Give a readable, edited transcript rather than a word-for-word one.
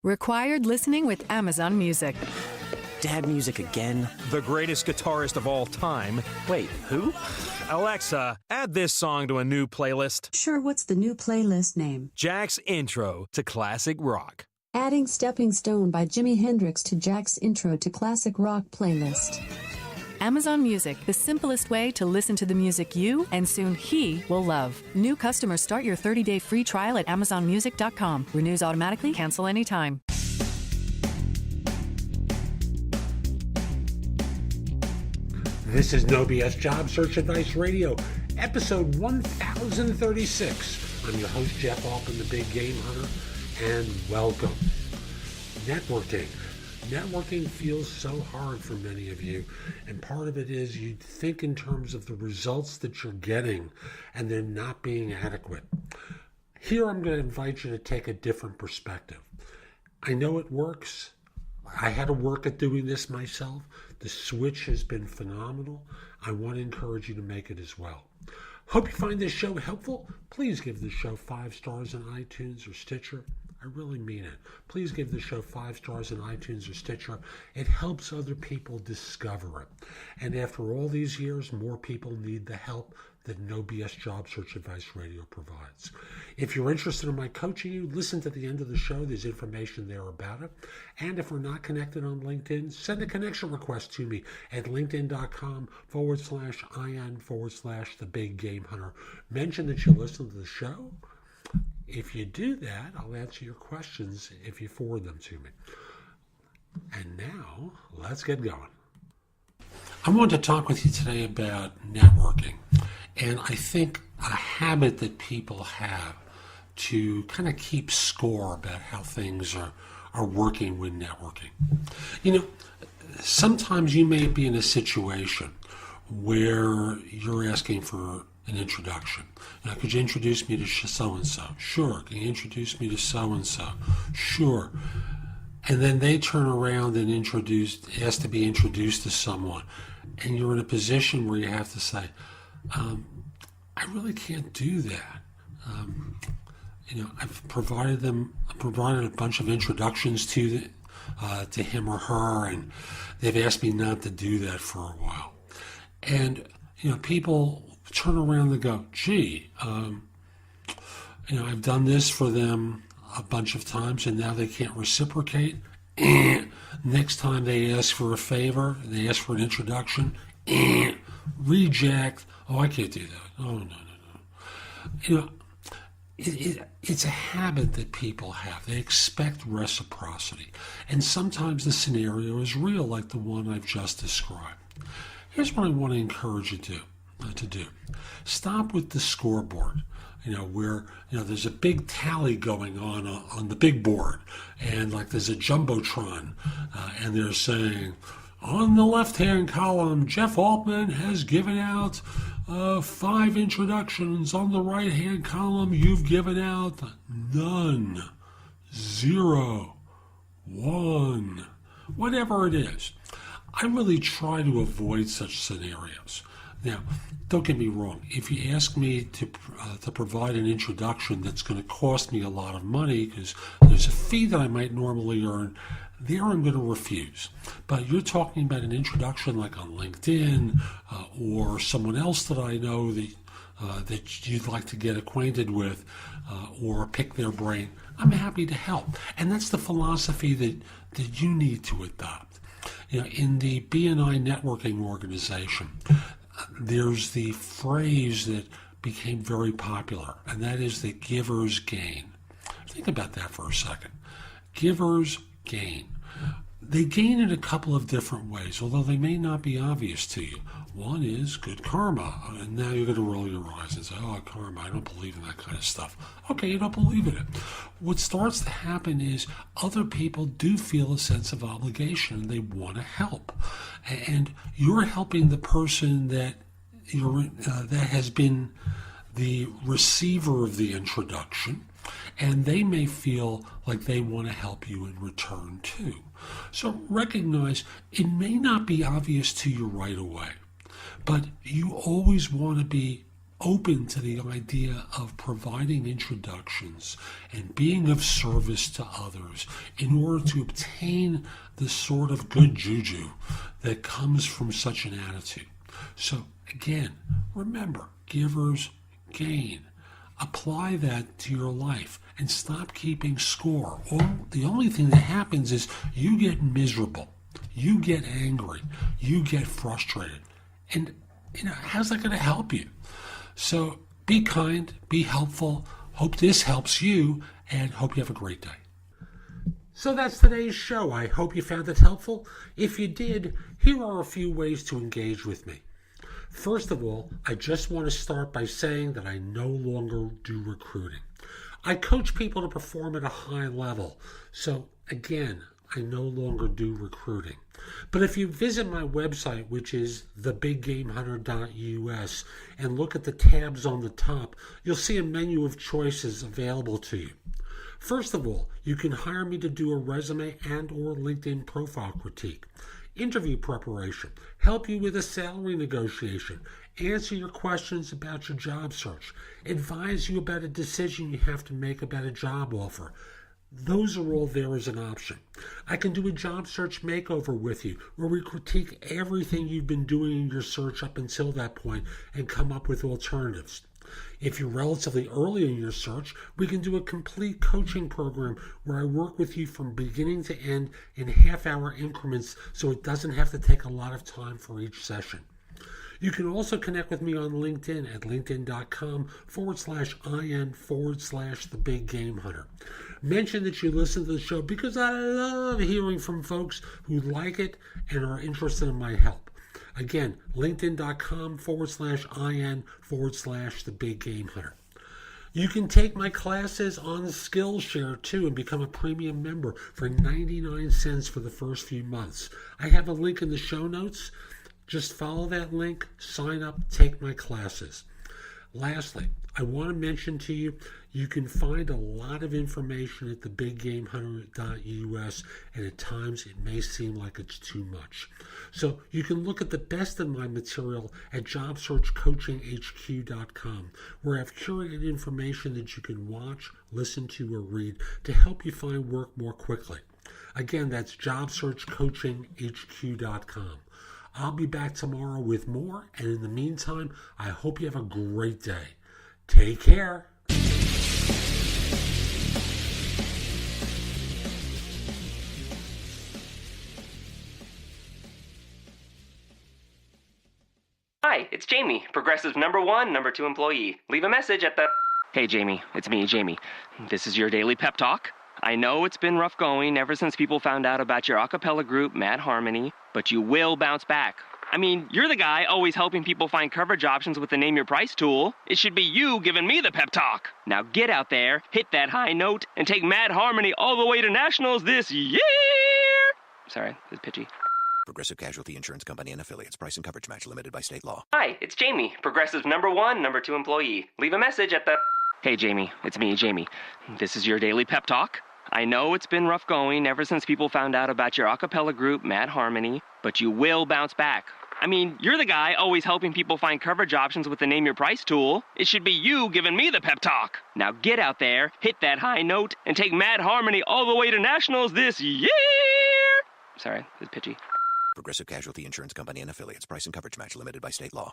Required listening with Amazon Music. Dad music again? The greatest guitarist of all time. Wait, who? Alexa, add this song to a new playlist. Sure, what's the new playlist name? Jack's Intro to Classic Rock. Adding Stepping Stone by Jimi Hendrix to Jack's Intro to Classic Rock playlist. Amazon Music, the simplest way to listen to the music you and soon he will love. New customers start your 30-day free trial at amazonmusic.com. Renews automatically, cancel anytime. This is No BS Job Search Advice Radio, episode 1036. I'm your host, Jeff Altman, the Big Game Hunter, and welcome. Networking. Networking feels so hard for many of you, and part of it is you think in terms of the results that you're getting, and they're not being adequate. Here I'm going to invite you to take a different perspective. I know it works. I had to work at doing this myself. The switch has been phenomenal. I want to encourage you to make it as well. Hope you find this show helpful. Please give the show 5 stars on iTunes or Stitcher. I really mean it. Please give the show 5 stars on iTunes or Stitcher. It helps other people discover it. And after all these years, more people need the help that No BS Job Search Advice Radio provides. If you're interested in my coaching you, listen to the end of the show. There's information there about it. And if we're not connected on LinkedIn, send a connection request to me at linkedin.com/IN/the Big Game Hunter. Mention that you listen to the show. If you do that, I'll answer your questions if you forward them to me. And now, let's get going. I want to talk with you today about networking. And I think a habit that people have to kind of keep score about how things are working with networking. You know, sometimes you may be in a situation where you're asking for an introduction. You know, could you introduce me to so-and-so? Sure. Can you introduce me to so-and-so? Sure. And then they turn around and ask to be introduced to someone. And you're in a position where you have to say, I really can't do that. I've provided a bunch of introductions to him or her, and they've asked me not to do that for a while. And, people turn around and go, gee, I've done this for them a bunch of times, and now they can't reciprocate. Next time they ask for a favor, they ask for an introduction, reject. Oh, I can't do that. Oh, no. It's a habit that people have. They expect reciprocity. And sometimes the scenario is real, like the one I've just described. Here's what I want to encourage you to do. Stop with the scoreboard. Where there's a big tally going on the big board, and like there's a jumbotron, and they're saying, on the left-hand column, Jeff Altman has given out 5 introductions. On the right-hand column, you've given out none, 0, 1, whatever it is. I really try to avoid such scenarios. Now, don't get me wrong. If you ask me to provide an introduction that's going to cost me a lot of money because there's a fee that I might normally earn, there I'm going to refuse. But you're talking about an introduction like on LinkedIn or someone else that I know that you'd like to get acquainted with or pick their brain, I'm happy to help. And that's the philosophy that you need to adopt. In the BNI networking organization, there's the phrase that became very popular, and that is the givers gain. Think about that for a second. Givers gain. They gain in a couple of different ways, although they may not be obvious to you. One is good karma, and now you're going to roll your eyes and say, oh, karma, I don't believe in that kind of stuff. Okay, you don't believe in it. What starts to happen is other people do feel a sense of obligation, and they want to help. And you're helping the person that has been the receiver of the introduction, and they may feel like they want to help you in return too. So recognize it may not be obvious to you right away, but you always want to be open to the idea of providing introductions and being of service to others in order to obtain the sort of good juju that comes from such an attitude. So again, remember, givers gain. Apply that to your life and stop keeping score. The only thing that happens is you get miserable, you get angry, you get frustrated. And how's that going to help you? So be kind, be helpful. Hope this helps you, and hope you have a great day. So that's today's show. I hope you found it helpful. If you did, here are a few ways to engage with me. First of all, I just want to start by saying that I no longer do recruiting. I coach people to perform at a high level. So again, I no longer do recruiting. But if you visit my website, which is thebiggamehunter.us, and look at the tabs on the top, you'll see a menu of choices available to you. First of all, you can hire me to do a resume and or LinkedIn profile critique, interview preparation, help you with a salary negotiation, answer your questions about your job search, advise you about a decision you have to make about a job offer. Those are all there as an option. I can do a job search makeover with you where we critique everything you've been doing in your search up until that point and come up with alternatives. If you're relatively early in your search, we can do a complete coaching program where I work with you from beginning to end in half-hour increments so it doesn't have to take a lot of time for each session. You can also connect with me on LinkedIn at linkedin.com/IN/the-big-game-hunter. Mention that you listen to the show because I love hearing from folks who like it and are interested in my help. Again, linkedin.com/IN/the-big-game-hunter. You can take my classes on Skillshare too and become a premium member for 99 cents for the first few months. I have a link in the show notes. Just follow that link, sign up, take my classes. Lastly, I want to mention to you, you can find a lot of information at thebiggamehunter.us, and at times it may seem like it's too much. So you can look at the best of my material at jobsearchcoachinghq.com, where I've curated information that you can watch, listen to, or read to help you find work more quickly. Again, that's jobsearchcoachinghq.com. I'll be back tomorrow with more, and in the meantime, I hope you have a great day. Take care. Hi, it's Jamie, Progressive number 1, number 2 employee. Leave a message at the... Hey, Jamie, it's me, Jamie. This is your daily pep talk. I know it's been rough going ever since people found out about your a cappella group, Mad Harmony, but you will bounce back. I mean, you're the guy always helping people find coverage options with the Name Your Price tool. It should be you giving me the pep talk. Now get out there, hit that high note, and take Mad Harmony all the way to nationals this year! Sorry, it's pitchy. Progressive Casualty Insurance Company and Affiliates. Price and coverage match limited by state law. Hi, it's Jamie, Progressive number 1, number 2 employee. Leave a message at the... Hey, Jamie, it's me, Jamie. This is your daily pep talk. I know it's been rough going ever since people found out about your a cappella group, Mad Harmony, but you will bounce back. I mean, you're the guy always helping people find coverage options with the Name Your Price tool. It should be you giving me the pep talk. Now get out there, hit that high note, and take Mad Harmony all the way to nationals this year! Sorry, it's pitchy. Progressive Casualty Insurance Company and Affiliates. Price and coverage match limited by state law.